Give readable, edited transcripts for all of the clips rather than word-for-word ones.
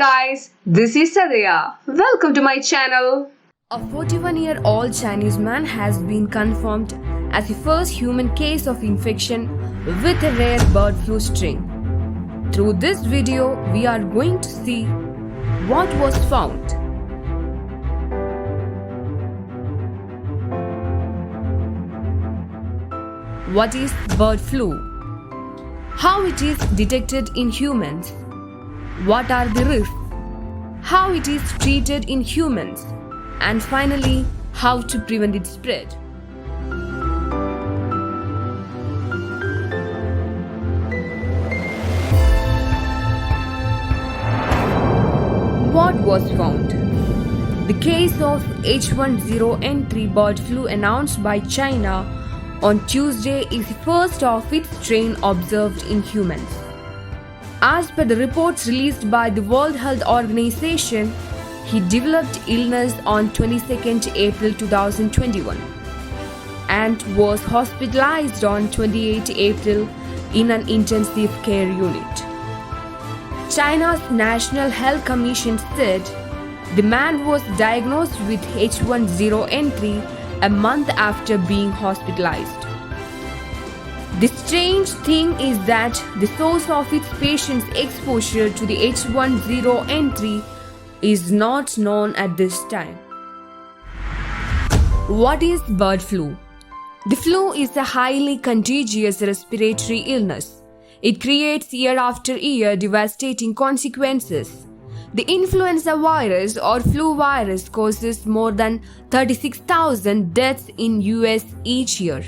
guys, this is Sadhya. Welcome to my channel. A 41-year-old Chinese man has been confirmed as the first human case of infection with a rare bird flu strain. Through this video, we are going to see what was found. What is bird flu? How it is detected in humans? What are the risks? How it is treated in humans? And finally, how to prevent its spread. What was found? The case of H1N3 bird flu announced by China on Tuesday is the first of its strain observed in humans. As per the reports released by the World Health Organization, he developed illness on 22nd April 2021 and was hospitalized on 28 April in an intensive care unit. China's National Health Commission said the man was diagnosed with H1N3 a month after being hospitalized. The strange thing is that the source of its patient's exposure to the H1N3 is not known at this time. What is bird flu? The flu is a highly contagious respiratory illness. It creates year after year devastating consequences. The influenza virus or flu virus causes more than 36,000 deaths in US each year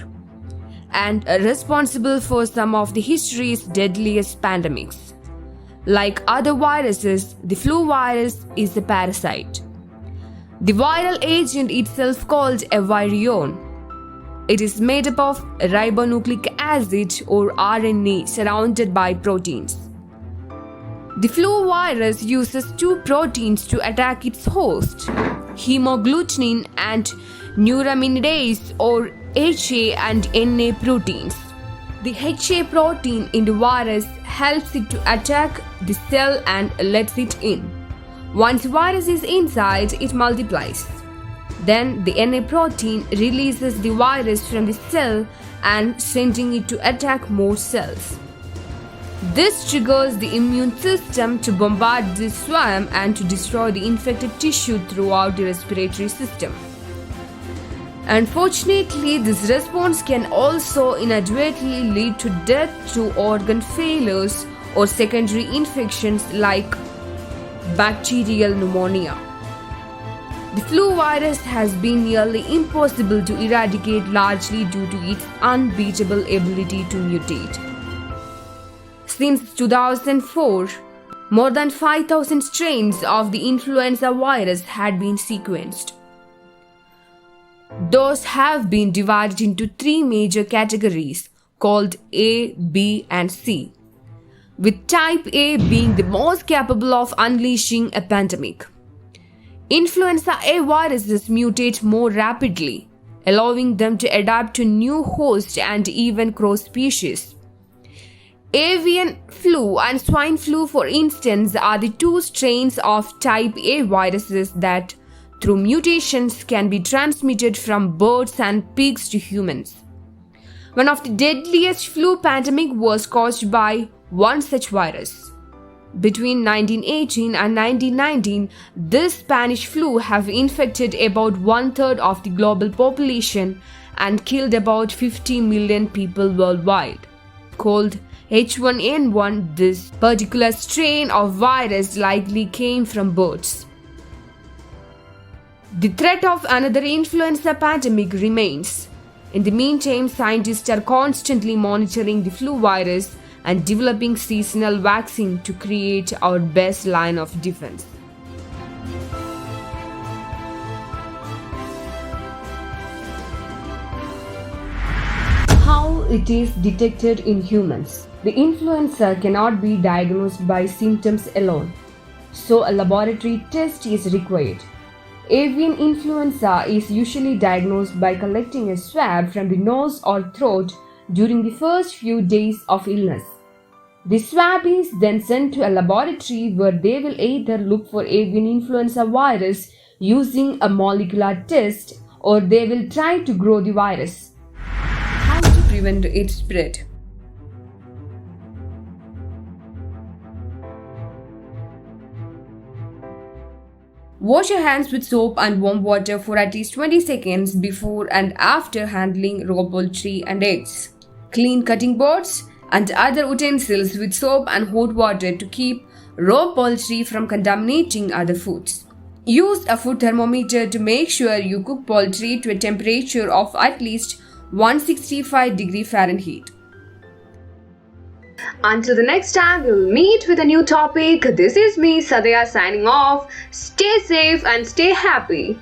and are responsible for some of the history's deadliest pandemics. Like other viruses, the flu virus is a parasite. The viral agent itself called a virion. It is made up of ribonucleic acid or RNA surrounded by proteins. The flu virus uses two proteins to attack its host, hemagglutinin and neuraminidase or HA and NA proteins. The HA protein in the virus helps it to attack the cell and lets it in. Once the virus is inside, it multiplies. Then the NA protein releases the virus from the cell and sending it to attack more cells. This triggers the immune system to bombard the swarm and to destroy the infected tissue throughout the respiratory system. Unfortunately, this response can also inadvertently lead to death through organ failures or secondary infections like bacterial pneumonia. The flu virus has been nearly impossible to eradicate largely due to its unbeatable ability to mutate. Since 2004, more than 5,000 strains of the influenza virus had been sequenced. Those have been divided into three major categories called A, B, and C, with type A being the most capable of unleashing a pandemic. Influenza A viruses mutate more rapidly, allowing them to adapt to new hosts and even cross species. Avian flu and swine flu, for instance, are the two strains of type A viruses that, through mutations, can be transmitted from birds and pigs to humans. One of the deadliest flu pandemic was caused by one such virus. Between 1918 and 1919, this Spanish flu have infected about one-third of the global population and killed about 50 million people worldwide. Called H1N1, this particular strain of virus likely came from birds. The threat of another influenza pandemic remains. In the meantime, scientists are constantly monitoring the flu virus and developing seasonal vaccine to create our best line of defense. How it is detected in humans? The influenza cannot be diagnosed by symptoms alone, so a laboratory test is required. Avian influenza is usually diagnosed by collecting a swab from the nose or throat during the first few days of illness. The swab is then sent to a laboratory where they will either look for avian influenza virus using a molecular test or they will try to grow the virus. How to prevent its spread? Wash your hands with soap and warm water for at least 20 seconds before and after handling raw poultry and eggs. Clean cutting boards and other utensils with soap and hot water to keep raw poultry from contaminating other foods. Use a food thermometer to make sure you cook poultry to a temperature of at least 165 degrees Fahrenheit. Until the next time, we'll meet with a new topic. This is me, Sadhya, signing off. Stay safe and stay happy.